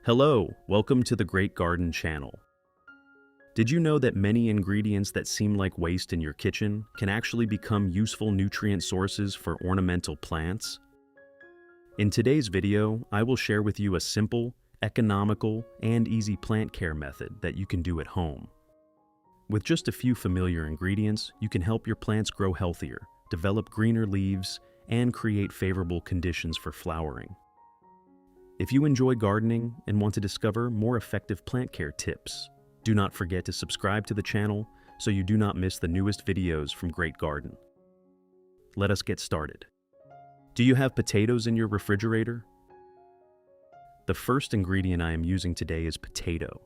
Hello, welcome to the Great Garden channel. Did you know that many ingredients that seem like waste in your kitchen can actually become useful nutrient sources for ornamental plants? In today's video, I will share with you a simple, economical, and easy plant care method that you can do at home. With just a few familiar ingredients, you can help your plants grow healthier, develop greener leaves, and create favorable conditions for flowering. If you enjoy gardening and want to discover more effective plant care tips, do not forget to subscribe to the channel so you do not miss the newest videos from Great Garden. Let us get started. Do you have potatoes in your refrigerator? The first ingredient I am using today is potato.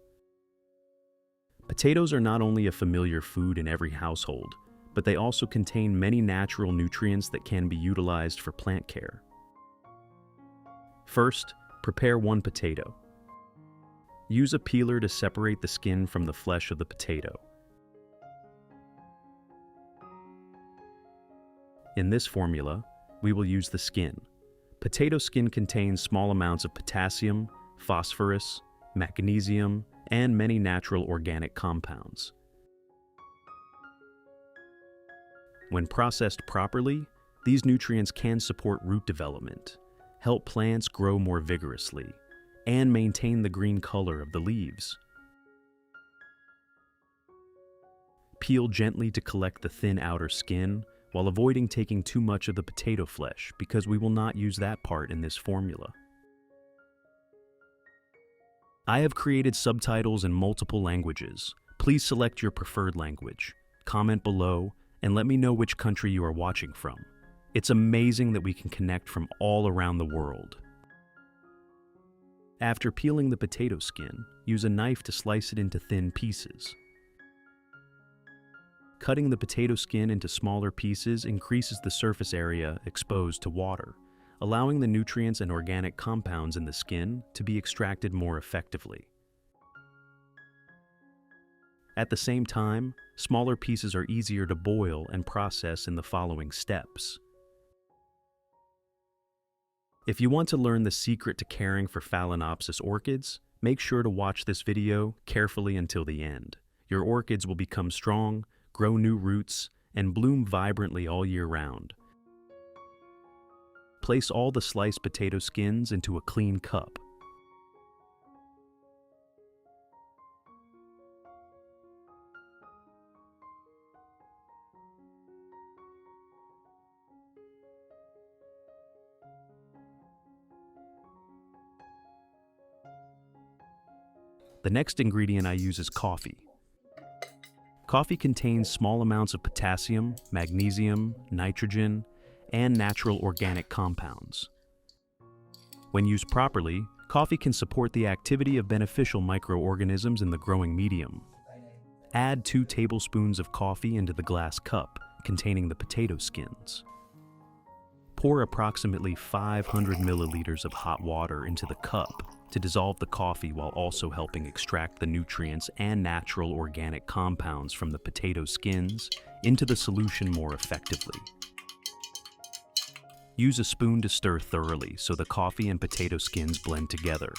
Potatoes are not only a familiar food in every household, but they also contain many natural nutrients that can be utilized for plant care. First, prepare one potato. Use a peeler to separate the skin from the flesh of the potato. In this formula, we will use the skin. Potato skin contains small amounts of potassium, phosphorus, magnesium, and many natural organic compounds. When processed properly, these nutrients can support root development, help plants grow more vigorously, and maintain the green color of the leaves. Peel gently to collect the thin outer skin while avoiding taking too much of the potato flesh because we will not use that part in this formula. I have created subtitles in multiple languages. Please select your preferred language, comment below, and let me know which country you are watching from. It's amazing that we can connect from all around the world. After peeling the potato skin, use a knife to slice it into thin pieces. Cutting the potato skin into smaller pieces increases the surface area exposed to water, allowing the nutrients and organic compounds in the skin to be extracted more effectively. At the same time, smaller pieces are easier to boil and process in the following steps. If you want to learn the secret to caring for Phalaenopsis orchids, make sure to watch this video carefully until the end. Your orchids will become strong, grow new roots, and bloom vibrantly all year round. Place all the sliced potato skins into a clean cup. The next ingredient I use is coffee. Coffee contains small amounts of potassium, magnesium, nitrogen, and natural organic compounds. When used properly, coffee can support the activity of beneficial microorganisms in the growing medium. Add 2 tablespoons of coffee into the glass cup containing the potato skins. Pour approximately 500 milliliters of hot water into the cup to dissolve the coffee while also helping extract the nutrients and natural organic compounds from the potato skins into the solution more effectively. Use a spoon to stir thoroughly so the coffee and potato skins blend together.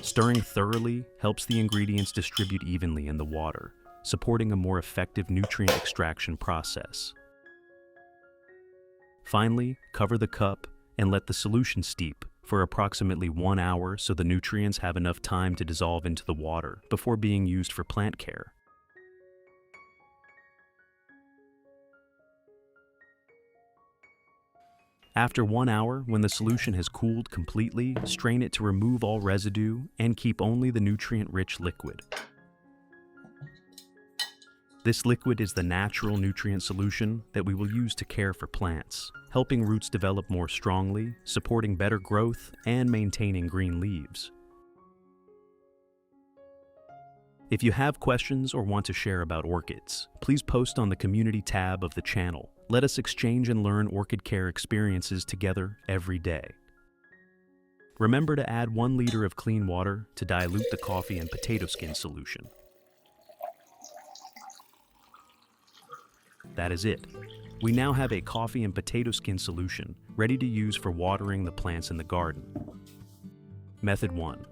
Stirring thoroughly helps the ingredients distribute evenly in the water, supporting a more effective nutrient extraction process. Finally, cover the cup and let the solution steep for approximately 1 hour so the nutrients have enough time to dissolve into the water before being used for plant care. After 1 hour, when the solution has cooled completely, strain it to remove all residue and keep only the nutrient-rich liquid. This liquid is the natural nutrient solution that we will use to care for plants, helping roots develop more strongly, supporting better growth, and maintaining green leaves. If you have questions or want to share about orchids, please post on the community tab of the channel. Let us exchange and learn orchid care experiences together every day. Remember to add 1 liter of clean water to dilute the coffee and potato skin solution. That is it. We now have a coffee and potato skin solution ready to use for watering the plants in the garden. Method 1.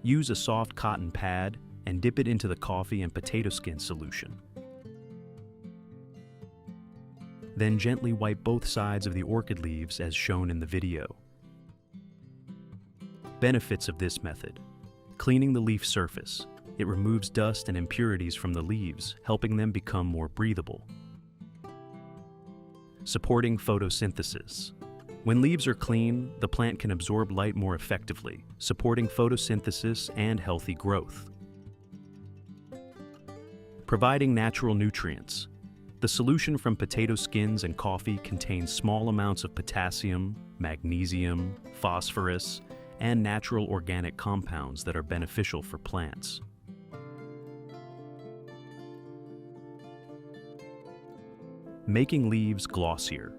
Use a soft cotton pad and dip it into the coffee and potato skin solution. Then gently wipe both sides of the orchid leaves as shown in the video. Benefits of this method: cleaning the leaf surface. It removes dust and impurities from the leaves, helping them become more breathable. Supporting photosynthesis. When leaves are clean, the plant can absorb light more effectively, supporting photosynthesis and healthy growth. Providing natural nutrients. The solution from potato skins and coffee contains small amounts of potassium, magnesium, phosphorus, and natural organic compounds that are beneficial for plants. Making leaves glossier.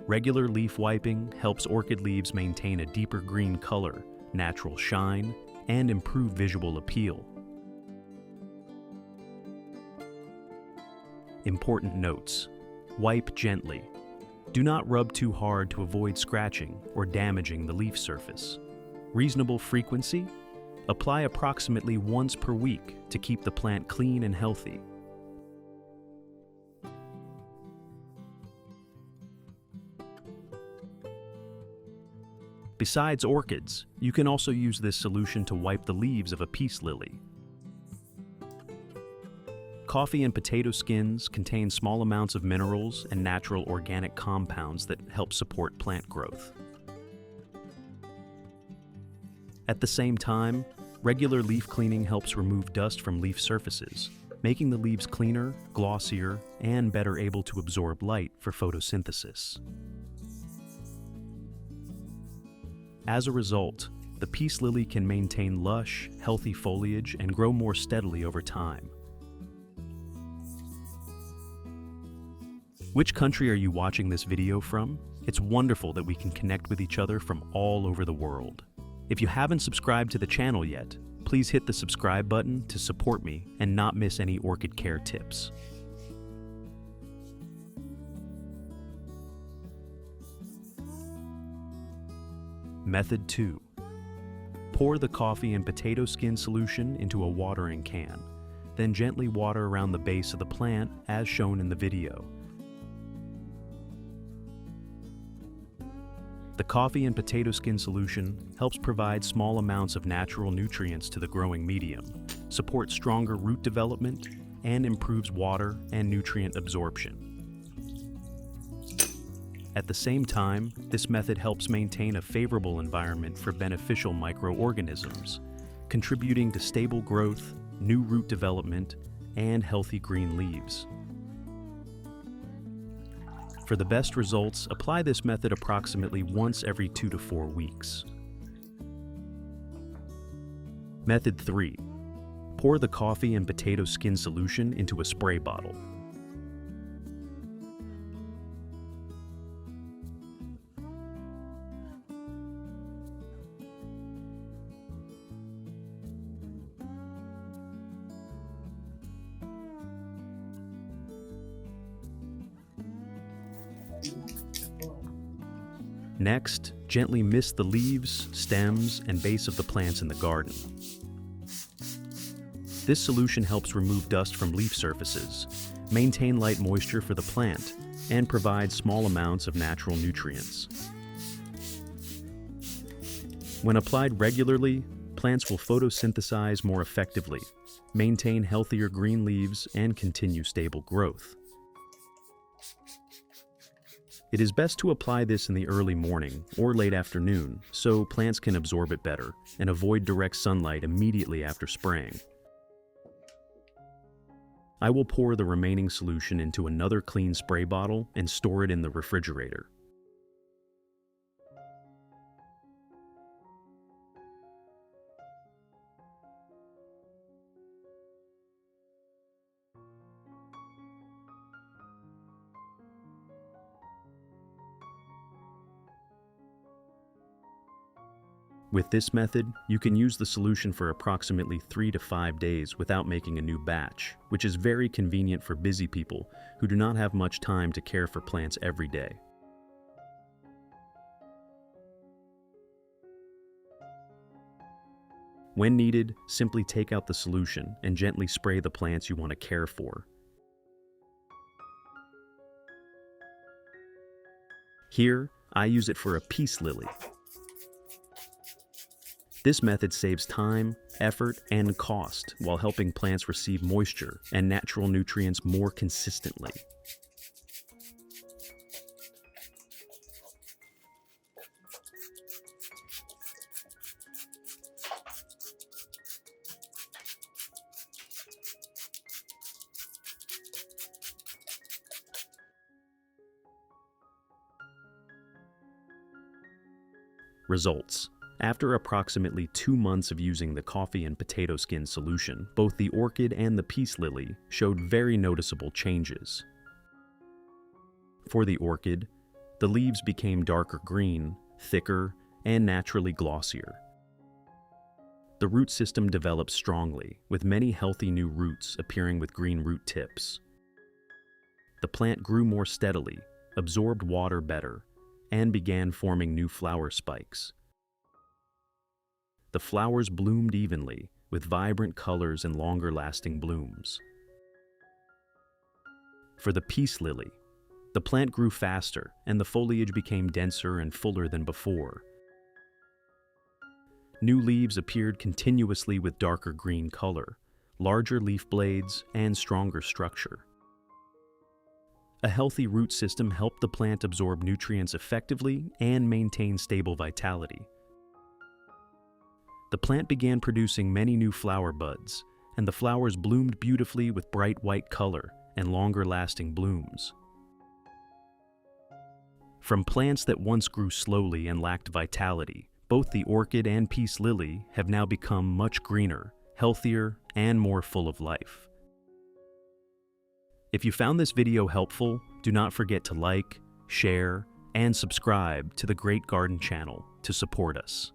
Regular leaf wiping helps orchid leaves maintain a deeper green color, natural shine, and improve visual appeal. Important notes: wipe gently. Do not rub too hard to avoid scratching or damaging the leaf surface. Reasonable frequency: apply approximately once per week to keep the plant clean and healthy. Besides orchids, you can also use this solution to wipe the leaves of a peace lily. Coffee and potato skins contain small amounts of minerals and natural organic compounds that help support plant growth. At the same time, regular leaf cleaning helps remove dust from leaf surfaces, making the leaves cleaner, glossier, and better able to absorb light for photosynthesis. As a result, the peace lily can maintain lush, healthy foliage and grow more steadily over time. Which country are you watching this video from? It's wonderful that we can connect with each other from all over the world. If you haven't subscribed to the channel yet, please hit the subscribe button to support me and not miss any orchid care tips. Method 2. Pour the coffee and potato skin solution into a watering can, then gently water around the base of the plant as shown in the video. The coffee and potato skin solution helps provide small amounts of natural nutrients to the growing medium, supports stronger root development, and improves water and nutrient absorption. At the same time, this method helps maintain a favorable environment for beneficial microorganisms, contributing to stable growth, new root development, and healthy green leaves. For the best results, apply this method approximately once every 2 to 4 weeks. Method 3. Pour the coffee and potato skin solution into a spray bottle. Next, gently mist the leaves, stems, and base of the plants in the garden. This solution helps remove dust from leaf surfaces, maintain light moisture for the plant, and provide small amounts of natural nutrients. When applied regularly, plants will photosynthesize more effectively, maintain healthier green leaves, and continue stable growth. It is best to apply this in the early morning or late afternoon so plants can absorb it better and avoid direct sunlight immediately after spraying. I will pour the remaining solution into another clean spray bottle and store it in the refrigerator. With this method, you can use the solution for approximately 3 to 5 days without making a new batch, which is very convenient for busy people who do not have much time to care for plants every day. When needed, simply take out the solution and gently spray the plants you want to care for. Here, I use it for a peace lily. This method saves time, effort, and cost while helping plants receive moisture and natural nutrients more consistently. Results. After approximately 2 months of using the coffee and potato skin solution, both the orchid and the peace lily showed very noticeable changes. For the orchid, the leaves became darker green, thicker, and naturally glossier. The root system developed strongly, with many healthy new roots appearing with green root tips. The plant grew more steadily, absorbed water better, and began forming new flower spikes. The flowers bloomed evenly, with vibrant colors and longer-lasting blooms. For the peace lily, the plant grew faster and the foliage became denser and fuller than before. New leaves appeared continuously with darker green color, larger leaf blades, and stronger structure. A healthy root system helped the plant absorb nutrients effectively and maintain stable vitality. The plant began producing many new flower buds, and the flowers bloomed beautifully with bright white color and longer-lasting blooms. From plants that once grew slowly and lacked vitality, both the orchid and peace lily have now become much greener, healthier, and more full of life. If you found this video helpful, do not forget to like, share, and subscribe to the Great Garden channel to support us.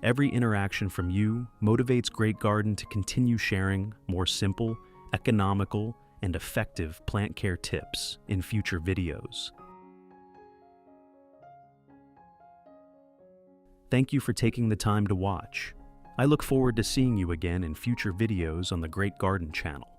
Every interaction from you motivates Great Garden to continue sharing more simple, economical, and effective plant care tips in future videos. Thank you for taking the time to watch. I look forward to seeing you again in future videos on the Great Garden channel.